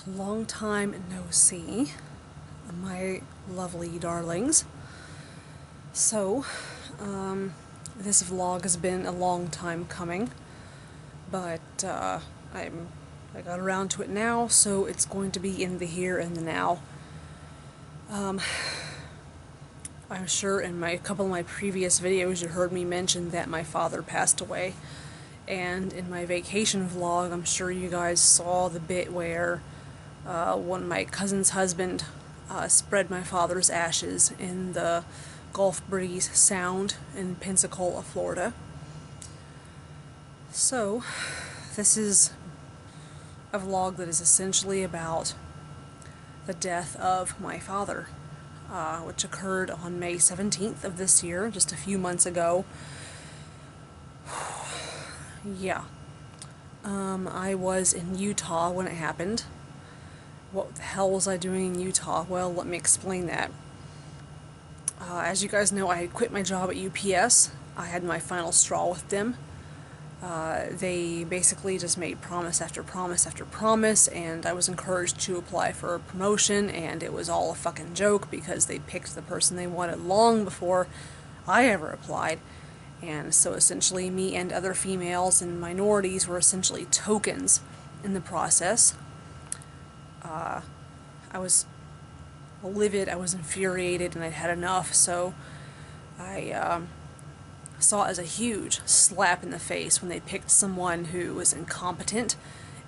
Long time no see, my lovely darlings. So, this vlog has been a long time coming, but I got around to it now, so it's going to be in the here and the now. I'm sure in a couple of my previous videos you heard me mention that my father passed away, and in my vacation vlog I'm sure you guys saw the bit where when my cousin's husband spread my father's ashes in the Gulf Breeze Sound in Pensacola, Florida. So, this is a vlog that is essentially about the death of my father, which occurred on May 17th of this year, just a few months ago. Yeah. I was in Utah when it happened. What the hell was I doing in Utah? Well, let me explain that. As you guys know, I had quit my job at UPS. I had my final straw with them. They basically just made promise after promise after promise, and I was encouraged to apply for a promotion, and it was all a fucking joke because they picked the person they wanted long before I ever applied. And so essentially me and other females and minorities were essentially tokens in the process. I was livid, I was infuriated, and I'd had enough, so I saw it as a huge slap in the face when they picked someone who was incompetent,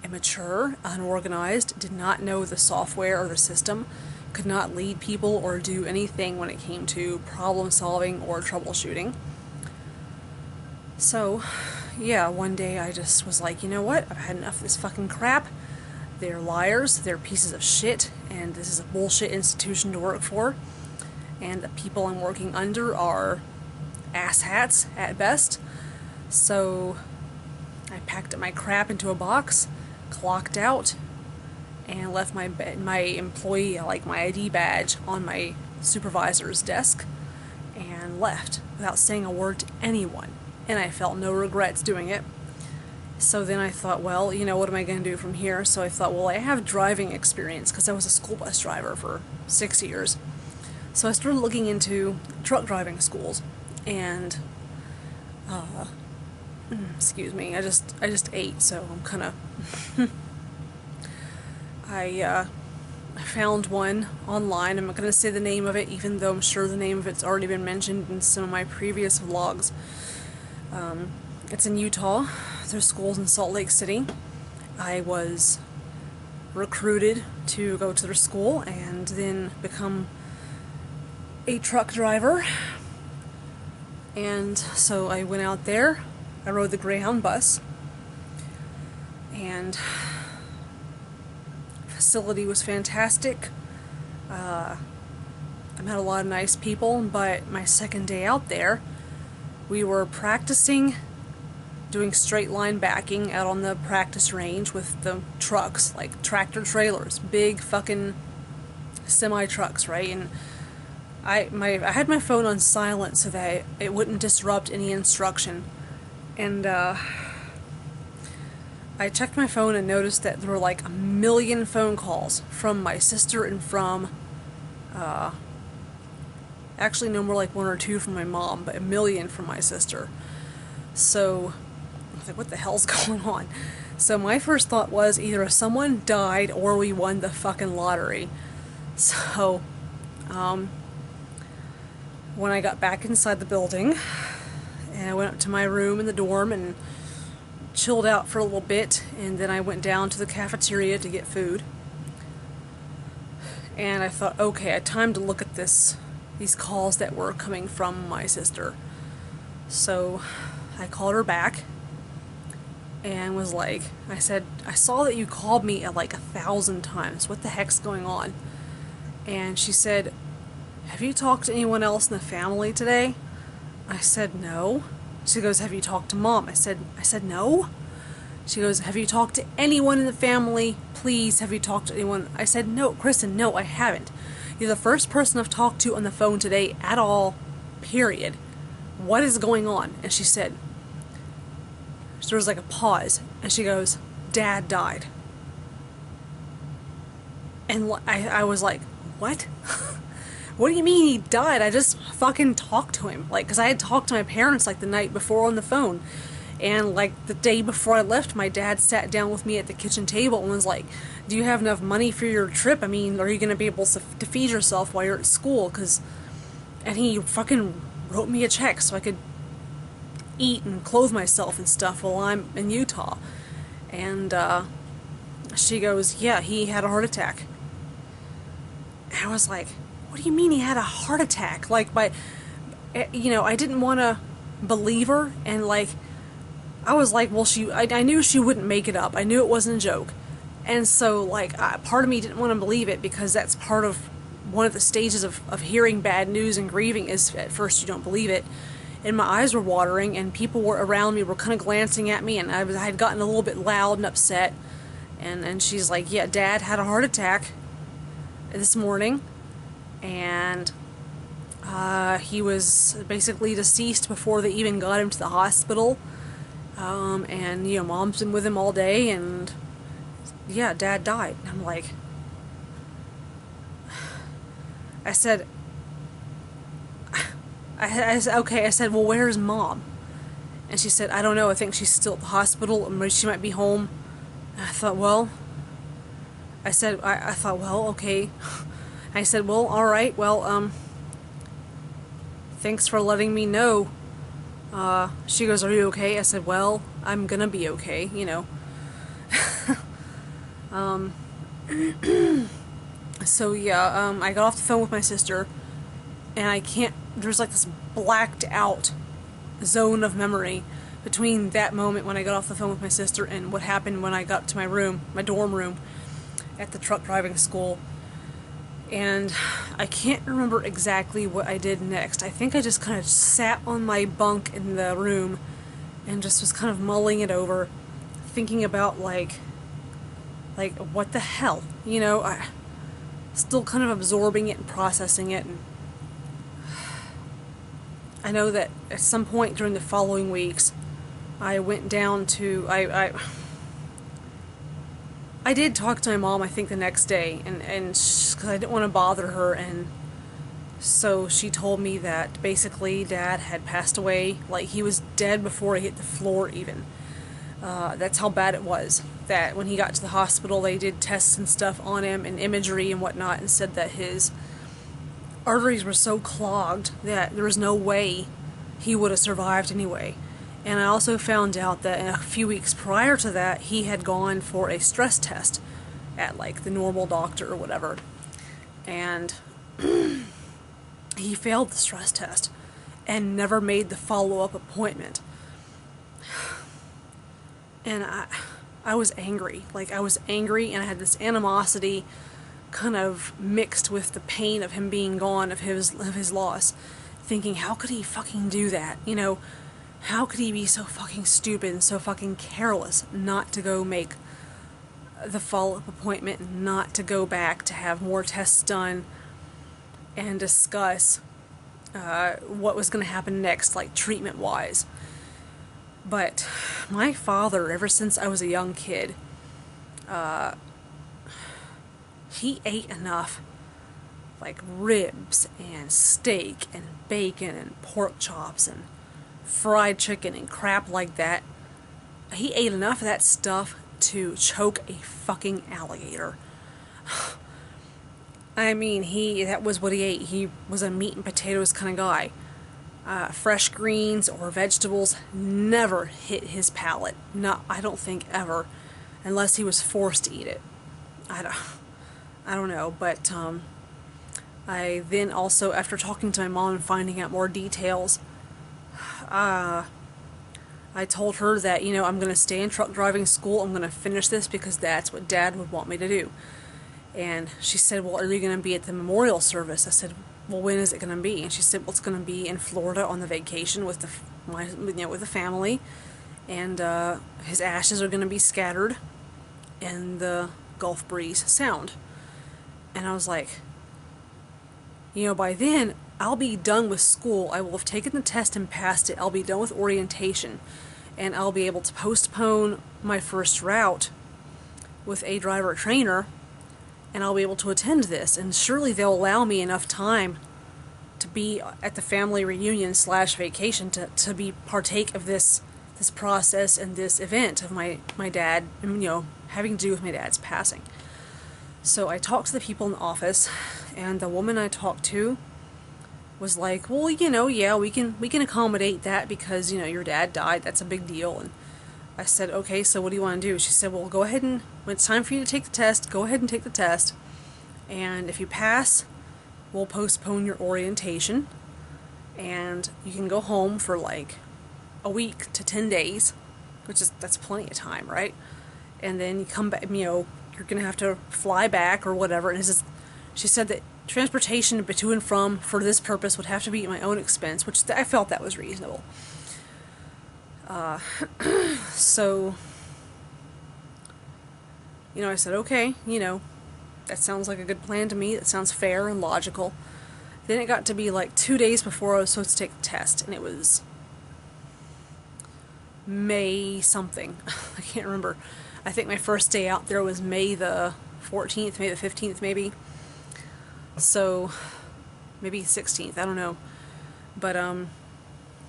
immature, unorganized, did not know the software or the system, could not lead people or do anything when it came to problem solving or troubleshooting. So, yeah, one day I just was like, you know what, I've had enough of this fucking crap. They're liars, they're pieces of shit, and this is a bullshit institution to work for, and the people I'm working under are asshats at best. So I packed up my crap into a box, clocked out, and left my employee, like my ID badge, on my supervisor's desk, and left without saying a word to anyone, and I felt no regrets doing it. So then I thought, well, you know, what am I going to do from here? So I thought, well, I have driving experience because I was a school bus driver for 6 years. So I started looking into truck driving schools, and excuse me, I just ate, so I'm kind of I found one online. I'm not going to say the name of it, even though I'm sure the name of it's already been mentioned in some of my previous vlogs. It's in Utah. There's schools in Salt Lake City. I was recruited to go to their school and then become a truck driver. And so I went out there. I rode the Greyhound bus, and the facility was fantastic. I met a lot of nice people, but my second day out there, we were practicing doing straight line backing out on the practice range with the trucks, like tractor trailers, big fucking semi trucks, right? And I had my phone on silent so that it wouldn't disrupt any instruction, and I checked my phone and noticed that there were like 1 million phone calls from my sister and from actually no more, like 1 or 2 from my mom, but 1 million from my sister. So I was like, what the hell's going on? So my first thought was either someone died or we won the fucking lottery. So when I got back inside the building, and I went up to my room in the dorm and chilled out for a little bit, and then I went down to the cafeteria to get food. And I thought, okay, I had time to look at these calls that were coming from my sister. So I called her back and was like, I said, I saw that you called me at like 1,000 times. What the heck's going on? And she said, have you talked to anyone else in the family today? I said, no. She goes, have you talked to Mom? I said, no. She goes, have you talked to anyone in the family? Please, have you talked to anyone? I said, no, Kristen, no, I haven't. You're the first person I've talked to on the phone today at all, period. What is going on? And she said, so there was like a pause, and she goes, Dad died. And I was like, what? What do you mean he died? I just fucking talked to him. Like, because I had talked to my parents, like, the night before on the phone. And, like, the day before I left, my dad sat down with me at the kitchen table and was like, do you have enough money for your trip? I mean, are you going to be able to feed yourself while you're at school? And he fucking wrote me a check so I could eat and clothe myself and stuff while I'm in Utah. And, she goes, yeah, he had a heart attack. And I was like, what do you mean he had a heart attack? Like, I didn't want to believe her, and, like, I was like, well, I knew she wouldn't make it up. I knew it wasn't a joke. And so, like, part of me didn't want to believe it, because that's part of one of the stages of hearing bad news and grieving is at first you don't believe it. And my eyes were watering, and people were around me were kind of glancing at me, and I had gotten a little bit loud and upset. And she's like, yeah, Dad had a heart attack this morning, and he was basically deceased before they even got him to the hospital. And, Mom's been with him all day, and yeah, Dad died. And I'm like, I said, okay, I said, well, where's Mom? And she said, I don't know, I think she's still at the hospital, or she might be home. And I thought, well, I thought, well, okay. I said, well, alright, well, thanks for letting me know. She goes, are you okay? I said, well, I'm gonna be okay, So yeah, I got off the phone with my sister, and there's like this blacked out zone of memory between that moment when I got off the phone with my sister and what happened when I got to my dorm room at the truck driving school. And I can't remember exactly what I did next. I think I just kind of sat on my bunk in the room and just was kind of mulling it over, thinking about like what the hell, I still kind of absorbing it and processing it. And I know that at some point during the following weeks, I went down to I did talk to my mom, I think, the next day, and because I didn't want to bother her, and so she told me that basically Dad had passed away, like he was dead before he hit the floor even. That's how bad it was. That when he got to the hospital, they did tests and stuff on him and imagery and whatnot, and said that his arteries were so clogged that there was no way he would have survived anyway. And I also found out that a few weeks prior to that, he had gone for a stress test at, like, the normal doctor or whatever. And he failed the stress test and never made the follow-up appointment. And I was angry. Like, I was angry, and I had this animosity kind of mixed with the pain of him being gone, of his loss. Thinking, how could he fucking do that? How could he be so fucking stupid and so fucking careless not to go make the follow-up appointment and not to go back to have more tests done and discuss what was going to happen next, like treatment-wise. But my father, ever since I was a young kid, he ate enough, like ribs and steak and bacon and pork chops and fried chicken and crap like that. He ate enough of that stuff to choke a fucking alligator. I mean, that was what he ate. He was a meat and potatoes kind of guy. Fresh greens or vegetables never hit his palate. I don't think ever, unless he was forced to eat it. I don't know, but I then also, after talking to my mom and finding out more details, I told her that, I'm going to stay in truck driving school. I'm going to finish this because that's what Dad would want me to do. And she said, well, are you going to be at the memorial service? I said, well, when is it going to be? And she said, well, it's going to be in Florida on the vacation with with the family. And his ashes are going to be scattered in the Gulf Breeze Sound. And I was like, by then, I'll be done with school. I will have taken the test and passed it. I'll be done with orientation. And I'll be able to postpone my first route with a driver trainer and I'll be able to attend this, and surely they'll allow me enough time to be at the family reunion / vacation to be partake of this process and this event of my dad, having to do with my dad's passing. So I talked to the people in the office, and the woman I talked to was like, well, yeah, we can accommodate that because, your dad died, that's a big deal. And I said, okay, so what do you want to do? She said, well, go ahead and, when it's time for you to take the test, go ahead and take the test. And if you pass, we'll postpone your orientation. And you can go home for like a week to 10 days, that's plenty of time, right? And then you come back, you're going to have to fly back or whatever. And she said that transportation to and from for this purpose would have to be at my own expense, which I felt that was reasonable. So, I said, okay, that sounds like a good plan to me. That sounds fair and logical. Then it got to be like 2 days before I was supposed to take the test, and it was May something. I can't remember. I think my first day out there was May the 14th, May the 15th maybe. So, maybe 16th, I don't know. But,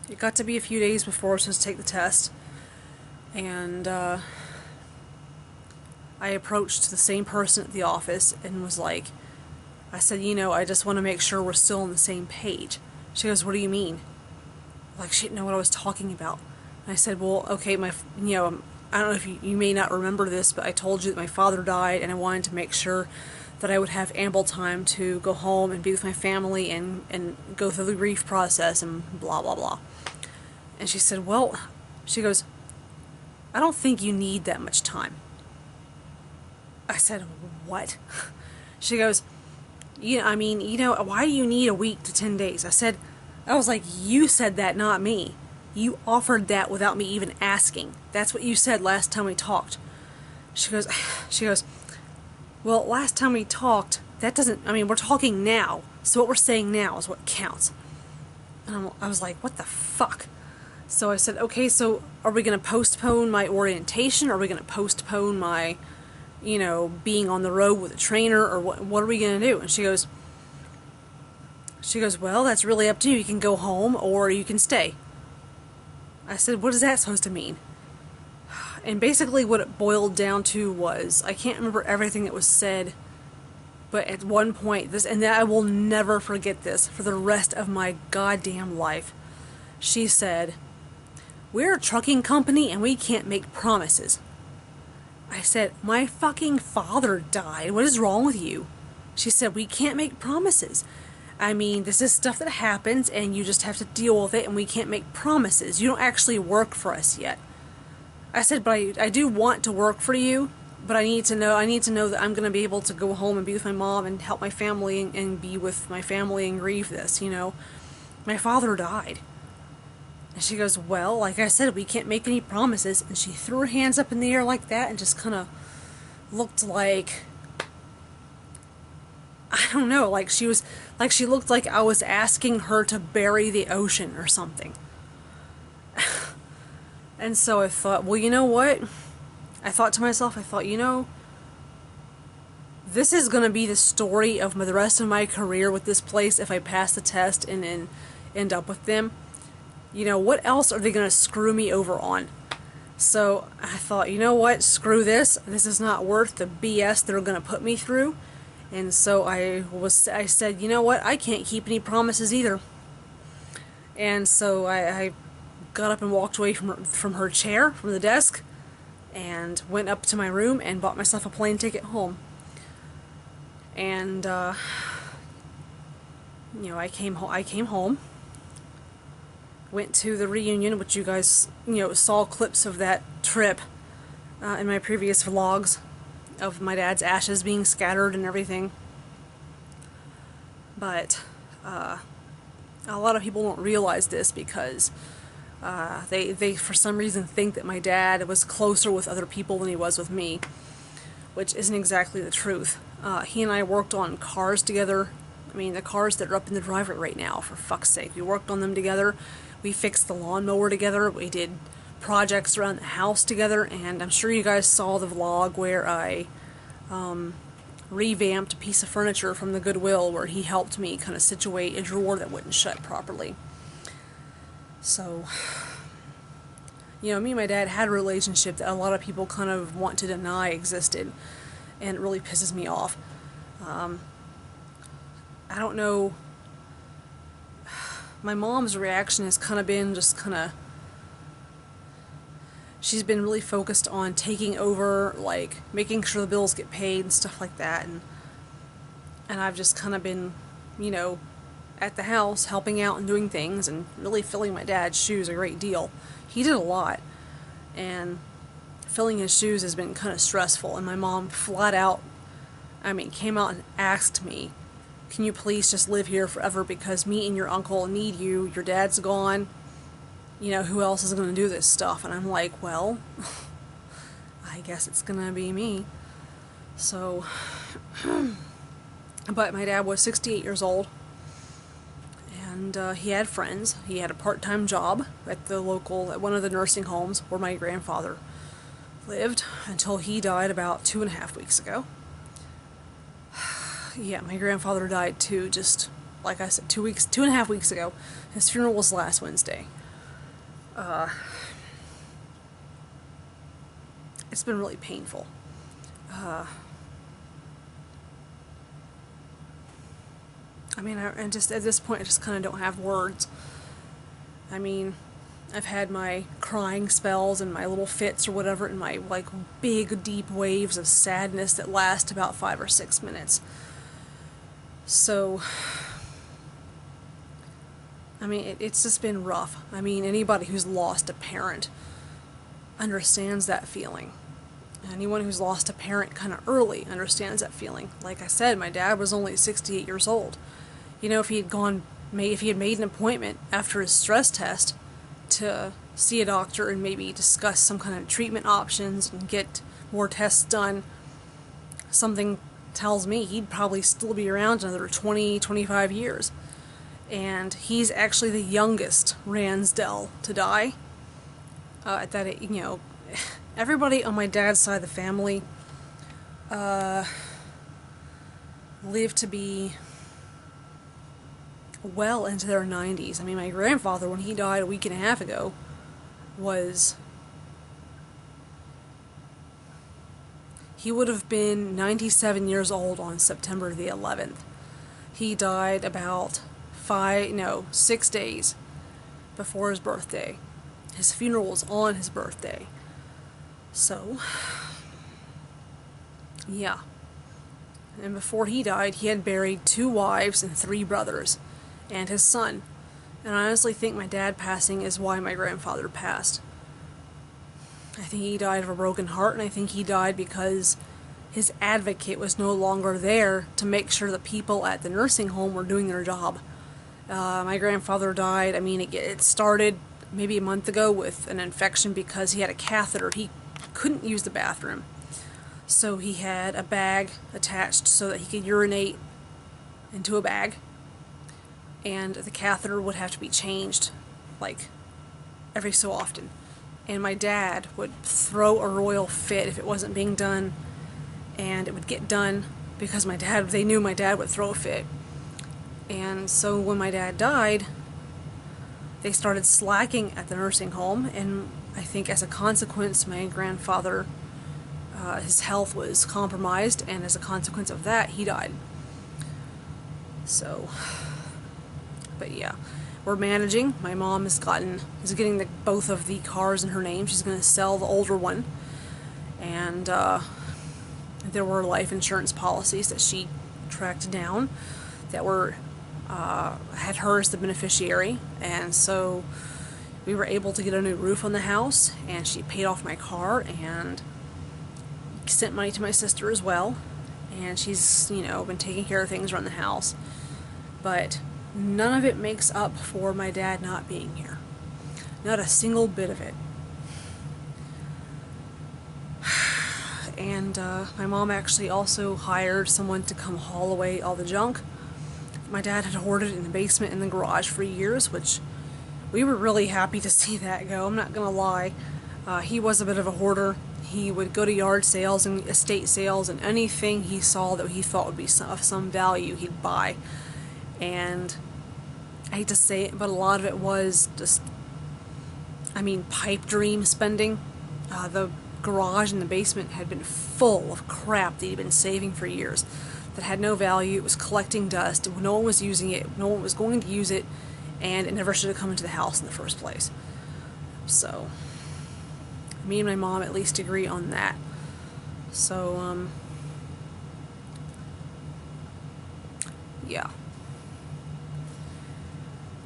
it got to be a few days before I was supposed to take the test. And, I approached the same person at the office and was like, I said, I just want to make sure we're still on the same page. She goes, what do you mean? Like, she didn't know what I was talking about. And I said, well, okay, I don't know if you may not remember this, but I told you that my father died, and I wanted to make sure that I would have ample time to go home and be with my family and go through the grief process and blah, blah, blah. And she said, well, she goes, I don't think you need that much time. I said, what? She goes, why do you need a week to 10 days? I was like, you said that, not me. You offered that without me even asking. That's what you said last time we talked. She goes, well, last time we talked, we're talking now. So what we're saying now is what counts. And I was like, what the fuck? So I said, okay, so are we going to postpone my orientation? Are we going to postpone my, being on the road with a trainer? Or what are we going to do? And she goes, well, that's really up to you. You can go home or you can stay. I said, what is that supposed to mean? And basically what it boiled down to was, I can't remember everything that was said, but at one point, and I will never forget this for the rest of my goddamn life, she said, we're a trucking company and we can't make promises. I said, my fucking father died. What is wrong with you? She said, we can't make promises. This is stuff that happens and you just have to deal with it, and we can't make promises. You don't actually work for us yet. I said, but I do want to work for you, but I need to know that I'm going to be able to go home and be with my mom and help my family and be with my family and grieve this, My father died. And she goes, well, like I said, we can't make any promises. And she threw her hands up in the air like that and just kind of looked like, I don't know, like she looked like I was asking her to bury the ocean or something. And so I thought, well, you know what? I thought to myself, this is going to be the story of the rest of my career with this place if I pass the test and then end up with them. What else are they going to screw me over on? So I thought, you know what? Screw this. This is not worth the BS they're going to put me through. And so I said, you know what? I can't keep any promises either. And so I got up and walked away from her chair, from the desk, and went up to my room and bought myself a plane ticket home. And I came home, went to the reunion, which you guys saw clips of that trip in my previous vlogs of my dad's ashes being scattered and everything. But a lot of people don't realize this because they for some reason think that my dad was closer with other people than he was with me, which isn't exactly the truth. He and I worked on cars together. The cars that are up in the driveway right now, for fuck's sake. We worked on them together. We fixed the lawnmower together. We did projects around the house together, and I'm sure you guys saw the vlog where I revamped piece of furniture from the Goodwill where he helped me kind of situate a drawer that wouldn't shut properly. So, you know, me and my dad had a relationship that a lot of people kind of want to deny existed, and it really pisses me off. I don't know, my mom's reaction has kind of been just kind of, she's been really focused on taking over, like, making sure the bills get paid and stuff like that, and I've just kind of been, you know, at the house helping out and doing things and really filling my dad's shoes a great deal. He did a lot, and filling his shoes has been kind of stressful, and my mom flat out, came out and asked me, can you please just live here forever because me and your uncle need you, your dad's gone, you know, who else is going to do this stuff? And I'm like, well, I guess it's going to be me. So, but my dad was 68 years old, and he had friends. He had a part-time job at one of the nursing homes where my grandfather lived until he died about 2.5 weeks ago. Yeah, my grandfather died too, just like I said, 2.5 weeks ago. His funeral was last Wednesday. It's been really painful. And just at this point, I just kind of don't have words. I've had my crying spells and my little fits or whatever, and my, like, big, deep waves of sadness that last about 5 or 6 minutes. So, it's just been rough. Anybody who's lost a parent understands that feeling. Anyone who's lost a parent kind of early understands that feeling. Like I said, my dad was only 68 years old. You know, if he had made an appointment after his stress test to see a doctor and maybe discuss some kind of treatment options and get more tests done, something tells me he'd probably still be around another 20, 25 years. And he's actually the youngest Ransdell to die. Everybody on my dad's side of the family lived to be well into their 90s. My grandfather, when he died a week and a half ago, he would have been 97 years old on September the 11th. He died about 6 days before his birthday. His funeral was on his birthday. So, yeah. And before he died, he had buried 2 wives and 3 brothers, and his son. And I honestly think my dad passing is why my grandfather passed. I think he died of a broken heart, and I think he died because his advocate was no longer there to make sure the people at the nursing home were doing their job. My grandfather died, it started maybe a month ago with an infection because he had a catheter. He couldn't use the bathroom. So he had a bag attached so that he could urinate into a bag. And the catheter would have to be changed, like, every so often. And my dad would throw a royal fit if it wasn't being done. And it would get done because they knew my dad would throw a fit. And so when my dad died, they started slacking at the nursing home, and I think as a consequence, my grandfather, his health was compromised, and as a consequence of that, he died. So, but yeah, we're managing. My mom is getting both of the cars in her name. She's going to sell the older one, and there were life insurance policies that she tracked down that had her as the beneficiary, and so we were able to get a new roof on the house, and she paid off my car and sent money to my sister as well, and she's, been taking care of things around the house. But none of it makes up for my dad not being here. Not a single bit of it. And my mom actually also hired someone to come haul away all the junk. My dad had hoarded in the basement and the garage for years, which we were really happy to see that go. I'm not gonna lie. He was a bit of a hoarder. he would go to yard sales and estate sales, and anything he saw that he thought would be of some value, he'd buy. And I hate to say it, but a lot of it was just, I mean, pipe dream spending. The garage in the basement had been full of crap that he'd been saving for years that had no value. It was collecting dust. No one was using it. No one was going to use it, and it never should have come into the house in the first place. So, me and my mom at least agree on that. So, yeah.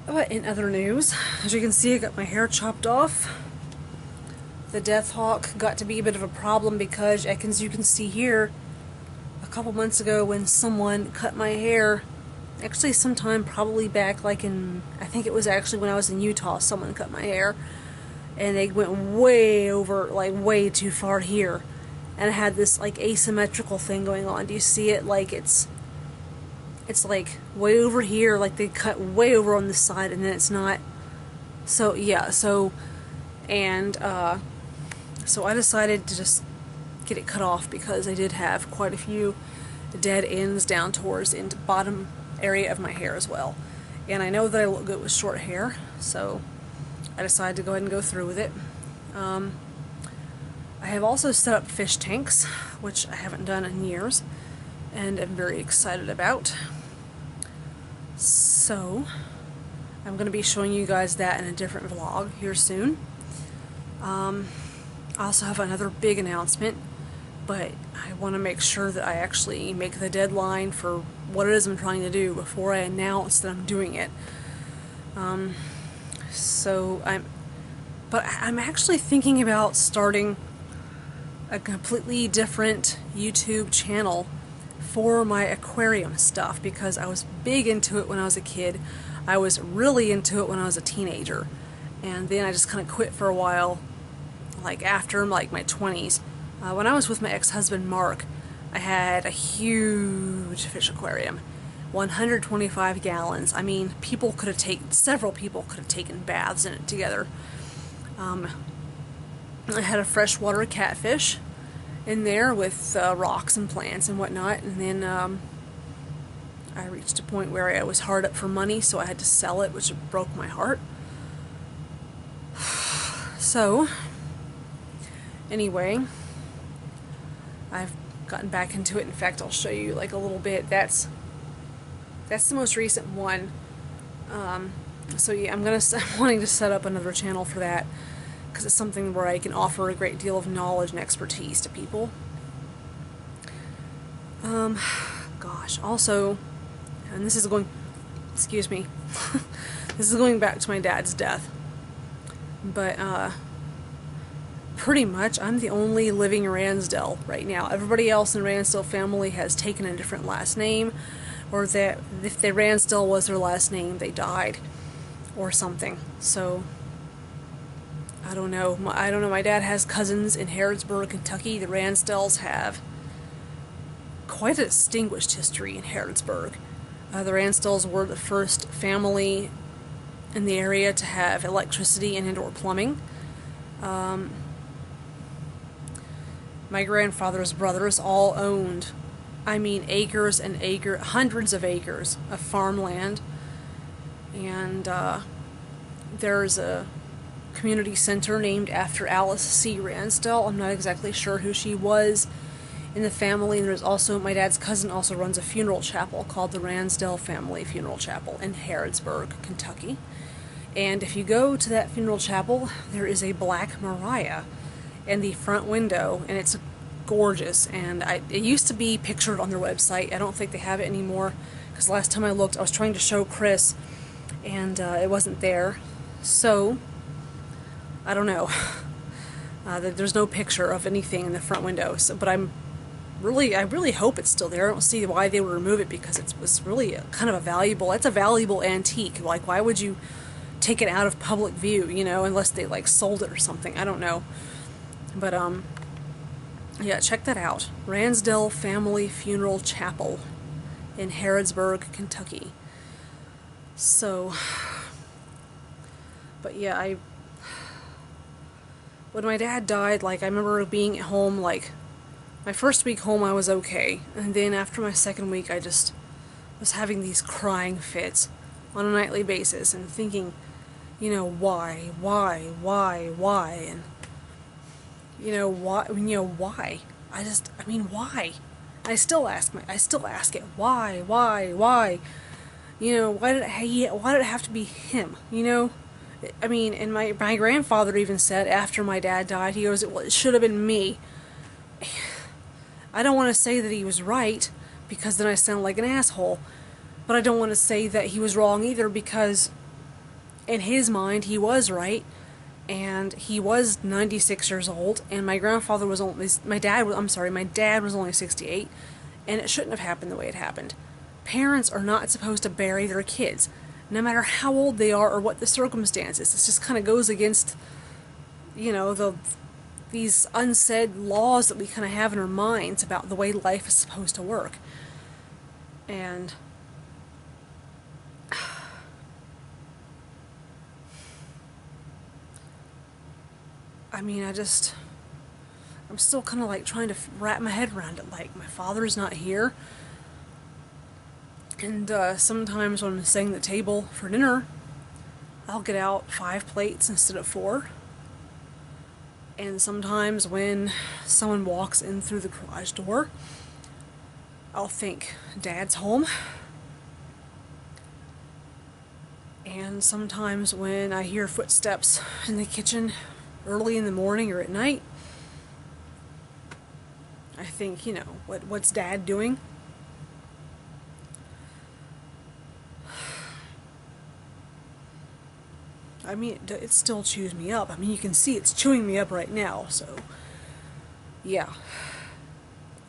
But in other news, as you can see, I got my hair chopped off. The Death Hawk got to be a bit of a problem because, as you can see here, a couple months ago when someone cut my hair, actually sometime probably back like in, I think it was actually when I was in Utah, someone cut my hair, and they went way over, like way too far here, and it had this like asymmetrical thing going on. Do you see it? Like it's like way over here, like they cut way over on this side, and then it's not. So yeah, so I decided to just get it cut off because I did have quite a few dead ends down towards the bottom area of my hair as well. And I know that I look good with short hair, so I decided to go ahead and go through with it. I have also set up fish tanks, which I haven't done in years, and I'm very excited about. So, I'm going to be showing you guys that in a different vlog here soon. I also have another big announcement, but I want to make sure that I actually make the deadline for what it is I'm trying to do before I announce that I'm doing it. I'm actually thinking about starting a completely different YouTube channel for my aquarium stuff, because I was big into it when I was a kid. I was really into it when I was a teenager, and then I just kind of quit for a while, like after like my 20s. When I was with my ex-husband Mark, I had a huge fish aquarium, 125 gallons. I mean, several people could have taken baths in it together. I had a freshwater catfish in there with rocks and plants and whatnot, and then I reached a point where I was hard up for money, so I had to sell it, which broke my heart. So, anyway, I've gotten back into it. In fact, I'll show you like a little bit. That's the most recent one. So yeah, I'm wanting to set up another channel for that, because it's something where I can offer a great deal of knowledge and expertise to people. Gosh, also, and this is going, excuse me, this is going back to my dad's death, but pretty much I'm the only living Ransdell right now. Everybody else in the Ransdell family has taken a different last name, or that if the Ransdell was their last name, they died or something. So I don't know. My dad has cousins in Harrodsburg, Kentucky. The Ransdells have quite a distinguished history in Harrodsburg. The Ransdells were the first family in the area to have electricity and indoor plumbing. My grandfather's brothers all owned, I mean, acres and hundreds of acres of farmland. And there's a community center named after Alice C. Ransdell. I'm not exactly sure who she was in the family. And there's also, my dad's cousin also runs a funeral chapel called the Ransdell Family Funeral Chapel in Harrodsburg, Kentucky. And if you go to that funeral chapel, there is a Black Maria in the front window, and it's gorgeous. And it used to be pictured on their website. I don't think they have it anymore, because last time I looked, I was trying to show Chris, and it wasn't there. So I don't know. There's no picture of anything in the front window. So, but I really hope it's still there. I don't see why they would remove it, because it was really kind of it's a valuable antique. Like, why would you take it out of public view, you know, unless they like sold it or something? I don't know. But yeah, check that out. Ransdell Family Funeral Chapel in Harrodsburg, Kentucky. So, but yeah, when my dad died, like, I remember being at home, like, my first week home I was okay, and then after my second week I just was having these crying fits on a nightly basis and thinking, you know, why, and, you know, why? I mean, why? I still ask it, why? You know, why did it have to be him? You know, I mean, and my grandfather even said after my dad died, he goes, well, it should have been me. I don't want to say that he was right, because then I sound like an asshole, but I don't want to say that he was wrong either, because in his mind he was right, and he was 96 years old, and my grandfather was only, my dad was only 68, and it shouldn't have happened the way it happened. Parents are not supposed to bury their kids, no matter how old they are or what the circumstances. This just kind of goes against, you know, these unsaid laws that we kind of have in our minds about the way life is supposed to work. And I mean, I'm still kind of like trying to wrap my head around it. Like, my father's not here, and sometimes when I'm setting the table for dinner, I'll get out 5 plates instead of 4. And sometimes when someone walks in through the garage door, I'll think, Dad's home. And sometimes when I hear footsteps in the kitchen early in the morning or at night, I think, you know, what's Dad doing? I mean, it still chews me up. I mean, you can see it's chewing me up right now, so yeah.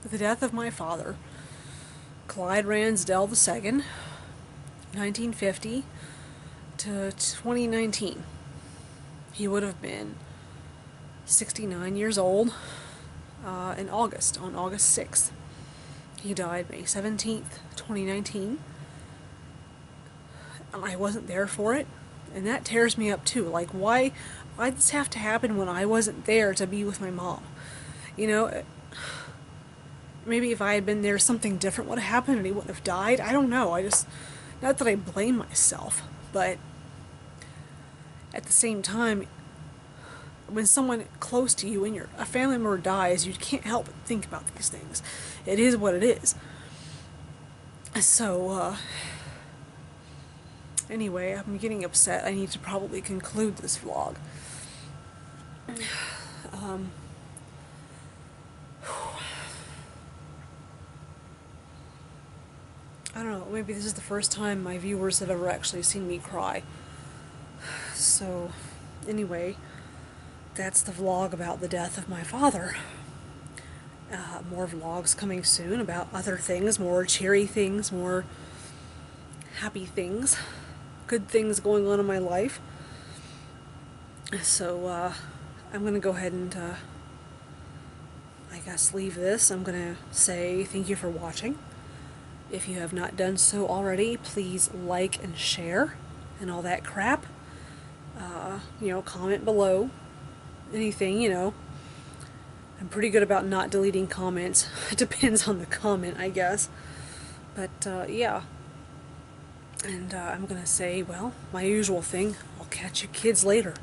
The death of my father, Clyde Ransdell II, 1950 to 2019. He would have been 69 years old on August 6th. He died May 17th, 2019. And I wasn't there for it, and that tears me up too. Like, why did this have to happen when I wasn't there to be with my mom? You know, maybe if I had been there, something different would have happened and he wouldn't have died. I don't know. Not that I blame myself, but at the same time, when someone close to you and a family member dies, you can't help but think about these things. It is what it is. So, anyway, I'm getting upset. I need to probably conclude this vlog. I don't know, maybe this is the first time my viewers have ever actually seen me cry. So, anyway, that's the vlog about the death of my father. More vlogs coming soon about other things, more cheery things, more happy things, good things going on in my life. So, I'm going to go ahead and, I guess, leave this. I'm going to say thank you for watching. If you have not done so already, please like and share and all that crap. You know, comment below. Anything, you know. I'm pretty good about not deleting comments. It depends on the comment, I guess. But, yeah. And I'm gonna say, well, my usual thing, I'll catch you kids later.